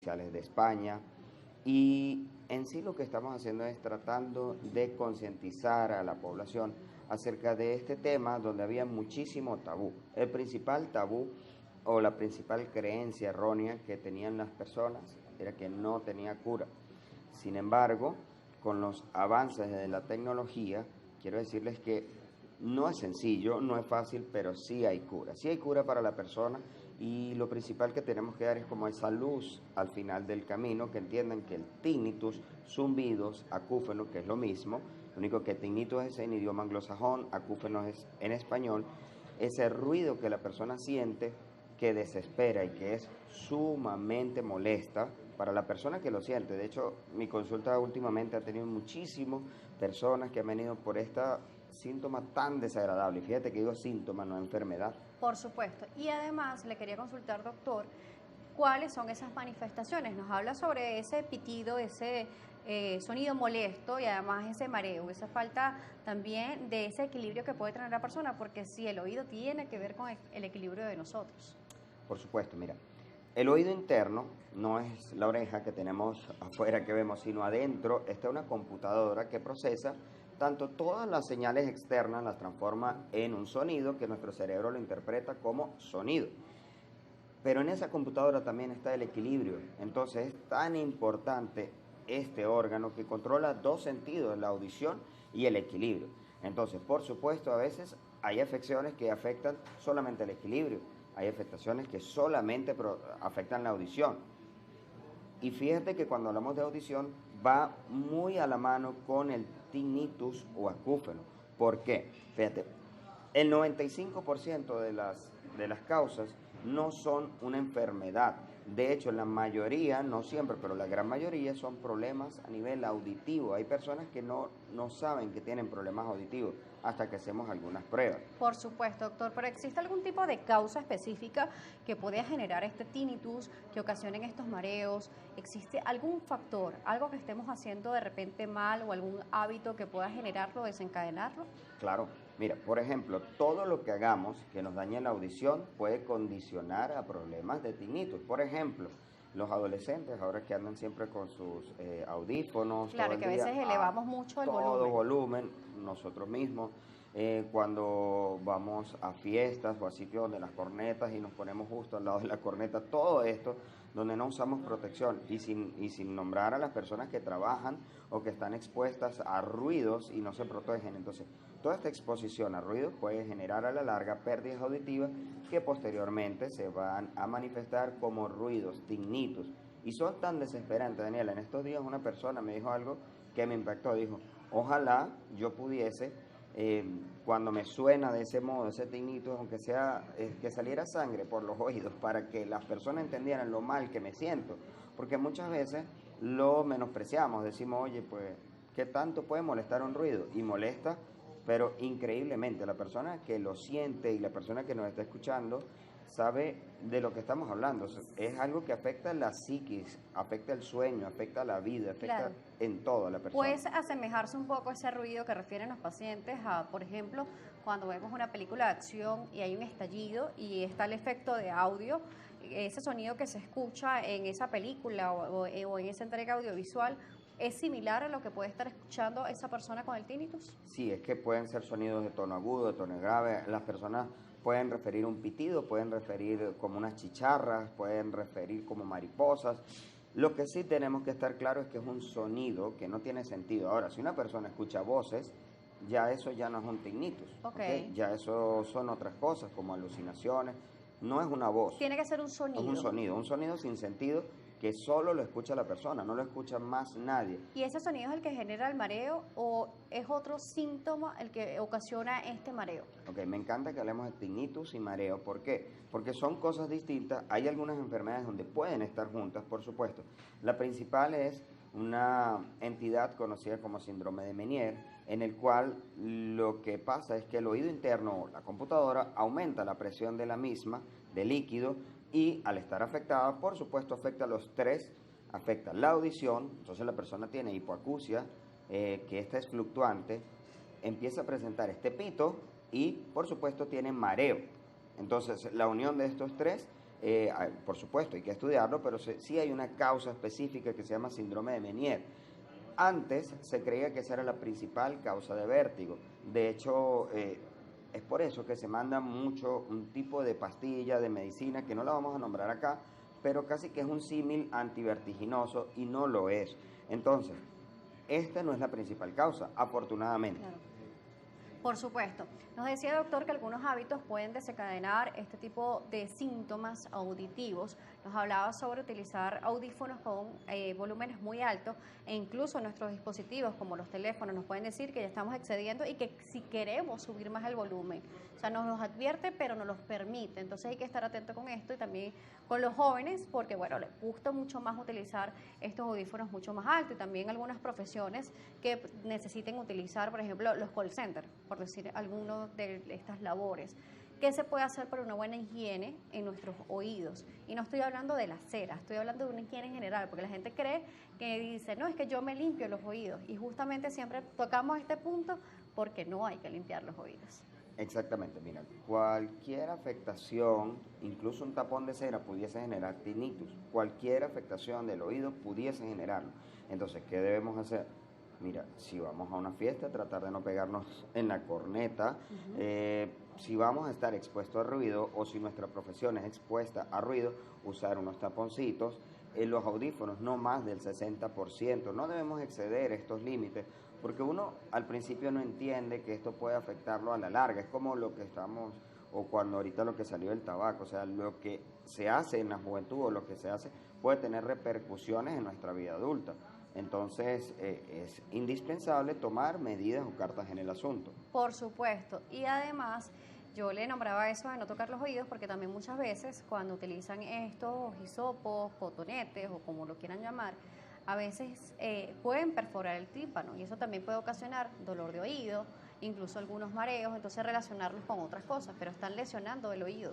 fiscales de España. Y en sí lo que estamos haciendo es tratando de concientizar a la población acerca de este tema donde había muchísimo tabú. El principal tabú o la principal creencia errónea que tenían las personas era que no tenía cura. Sin embargo, con los avances de la tecnología, quiero decirles que no es sencillo, no es fácil, pero sí hay cura. Sí hay cura para la persona y lo principal que tenemos que dar es como esa luz al final del camino, que entiendan que el tinnitus, zumbidos, acúfeno, que es lo mismo, lo único que tinnitus es en idioma anglosajón, acúfeno es en español, ese ruido que la persona siente que desespera y que es sumamente molesta para la persona que lo siente. De hecho, mi consulta últimamente ha tenido muchísimas personas que han venido por esta síntoma tan desagradable. Fíjate que digo síntoma, no enfermedad. Por supuesto. Y además le quería consultar, doctor, ¿cuáles son esas manifestaciones? Nos habla sobre ese pitido, ese sonido molesto y además ese mareo, esa falta también de ese equilibrio que puede tener la persona, porque si el oído tiene que ver con el equilibrio de nosotros. Por supuesto, mira, el oído interno no es la oreja que tenemos afuera que vemos, sino adentro está una computadora que procesa tanto todas las señales externas, las transforma en un sonido que nuestro cerebro lo interpreta como sonido. Pero en esa computadora también está el equilibrio. Entonces es tan importante este órgano que controla dos sentidos, la audición y el equilibrio. Entonces, por supuesto, a veces hay afecciones que afectan solamente el equilibrio. Hay afectaciones que solamente afectan la audición. Y fíjate que cuando hablamos de audición va muy a la mano con el tinnitus o acúfeno. ¿Por qué? Fíjate, el 95% de las causas no son una enfermedad. De hecho, la mayoría, no siempre, pero la gran mayoría son problemas a nivel auditivo. Hay personas que no saben que tienen problemas auditivos hasta que hacemos algunas pruebas. Por supuesto, doctor, pero ¿existe algún tipo de causa específica que pueda generar este tinnitus, que ocasionen estos mareos? ¿Existe algún factor, algo que estemos haciendo de repente mal o algún hábito que pueda generarlo, desencadenarlo? Claro, mira, por ejemplo, todo lo que hagamos que nos dañe la audición puede condicionar a problemas de tinnitus. Por ejemplo, los adolescentes, ahora que andan siempre con sus audífonos todo Claro, el que a día, veces elevamos mucho el todo volumen. volumen, nosotros mismos, cuando vamos a fiestas o a sitios donde las cornetas y nos ponemos justo al lado de la corneta, todo esto donde no usamos protección y sin nombrar a las personas que trabajan o que están expuestas a ruidos y no se protegen. Entonces, toda esta exposición a ruidos puede generar a la larga pérdidas auditivas que posteriormente se van a manifestar como ruidos, tinnitus. Y son tan desesperantes, Daniela. En estos días una persona me dijo algo que me impactó. Dijo, ojalá yo pudiese, cuando me suena de ese modo, ese tinnitus, aunque sea que saliera sangre por los oídos, para que las personas entendieran lo mal que me siento. Porque muchas veces lo menospreciamos, decimos, oye, pues, ¿qué tanto puede molestar un ruido? Y molesta, pero increíblemente. La persona que lo siente y la persona que nos está escuchando sabe de lo que estamos hablando. Es algo que afecta la psiquis, afecta el sueño, afecta la vida, afecta Claro. en todo a la persona. Puede asemejarse un poco a ese ruido que refieren los pacientes a, por ejemplo, cuando vemos una película de acción y hay un estallido y está el efecto de audio, ese sonido que se escucha en esa película o en esa entrega audiovisual, ¿es similar a lo que puede estar escuchando esa persona con el tinnitus? Sí, es que pueden ser sonidos de tono agudo, de tono grave. Las personas pueden referir un pitido, pueden referir como unas chicharras, pueden referir como mariposas. Lo que sí tenemos que estar claro es que es un sonido que no tiene sentido. Ahora, si una persona escucha voces, ya eso ya no es un tinnitus, Ok. ¿ok? Ya eso son otras cosas como alucinaciones. No es una voz, Tiene que ser un es sonido. un sonido sin sentido que solo lo escucha la persona, no lo escucha más nadie. ¿Y ese sonido es el que genera el mareo o es otro síntoma el que ocasiona este mareo? Ok, me encanta que hablemos de tinnitus y mareo. ¿Por qué? Porque son cosas distintas. Hay algunas enfermedades donde pueden estar juntas, por supuesto. La principal es una entidad conocida como síndrome de Meniere, en el cual lo que pasa es que el oído interno o la computadora aumenta la presión de la misma, de líquido, y al estar afectada, por supuesto, afecta a los tres, afecta la audición, entonces la persona tiene hipoacusia, que esta es fluctuante, empieza a presentar este pito y por supuesto tiene mareo. Entonces la unión de estos tres Por supuesto, hay que estudiarlo, pero sí hay una causa específica que se llama síndrome de Meniere. Antes se creía que esa era la principal causa de vértigo. De hecho, es por eso que se manda mucho un tipo de pastilla, de medicina, que no la vamos a nombrar acá, pero casi que es un símil antivertiginoso y no lo es. Entonces, esta no es la principal causa, afortunadamente. Claro. Por supuesto. Nos decía, doctor, que algunos hábitos pueden desencadenar este tipo de síntomas auditivos. Nos hablaba sobre utilizar audífonos con volúmenes muy altos e incluso nuestros dispositivos, como los teléfonos, nos pueden decir que ya estamos excediendo y que si queremos subir más el volumen. O sea, nos los advierte, pero no los permite. Entonces hay que estar atento con esto y también con los jóvenes, porque bueno, les gusta mucho más utilizar estos audífonos mucho más altos y también algunas profesiones que necesiten utilizar, por ejemplo, los call centers, por decir alguno de estas labores. ¿Qué se puede hacer para una buena higiene en nuestros oídos? Y no estoy hablando de la cera, estoy hablando de una higiene en general, porque la gente cree que dice, no, es que yo me limpio los oídos. Y justamente siempre tocamos este punto porque no hay que limpiar los oídos. Exactamente, mira, cualquier afectación, incluso un tapón de cera pudiese generar tinnitus, cualquier afectación del oído pudiese generarlo. Entonces, ¿qué debemos hacer? Mira, si vamos a una fiesta, tratar de no pegarnos en la corneta. Si vamos a estar expuestos al ruido o si nuestra profesión es expuesta a ruido, usar unos taponcitos. Los audífonos no más del 60%. No debemos exceder estos límites porque uno al principio no entiende que esto puede afectarlo a la larga. Es como lo que estamos, o cuando ahorita lo que salió del tabaco, o sea, lo que se hace en la juventud o lo que se hace puede tener repercusiones en nuestra vida adulta. Entonces, es indispensable tomar medidas o cartas en el asunto. Por supuesto. Y además, yo le nombraba eso de no tocar los oídos porque también muchas veces cuando utilizan estos hisopos, cotonetes o como lo quieran llamar, a veces pueden perforar el tímpano y eso también puede ocasionar dolor de oído, incluso algunos mareos, entonces relacionarlos con otras cosas, pero están lesionando el oído.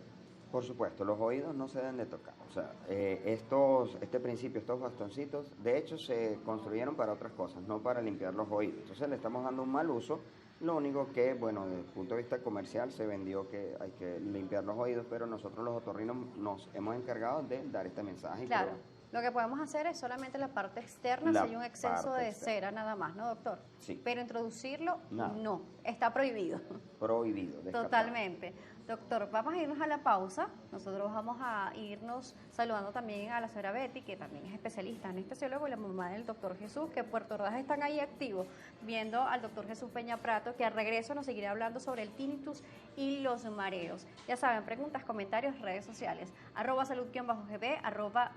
Por supuesto, los oídos no se deben de tocar. O sea, este principio, estos bastoncitos, de hecho se construyeron para otras cosas, no para limpiar los oídos. Entonces le estamos dando un mal uso. Lo único que, bueno, desde el punto de vista comercial se vendió que hay que limpiar los oídos, pero nosotros los otorrinos nos hemos encargado de dar este mensaje. Claro, lo que podemos hacer es solamente la parte externa si hay un exceso de cera nada más, ¿no, doctor? Sí. Pero introducirlo, no, está prohibido. Prohibido. Totalmente. Doctor, vamos a irnos a la pausa. Nosotros vamos a irnos saludando también a la señora Betty, que también es especialista, anestesiólogo, y la mamá del doctor Jesús, que en Puerto Ordaz están ahí activos, viendo al doctor Jesús Peña Prato, que al regreso nos seguirá hablando sobre el tinnitus y los mareos. Ya saben, preguntas, comentarios, redes sociales, @salud_gb,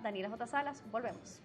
@Daniela J. Salas. Volvemos.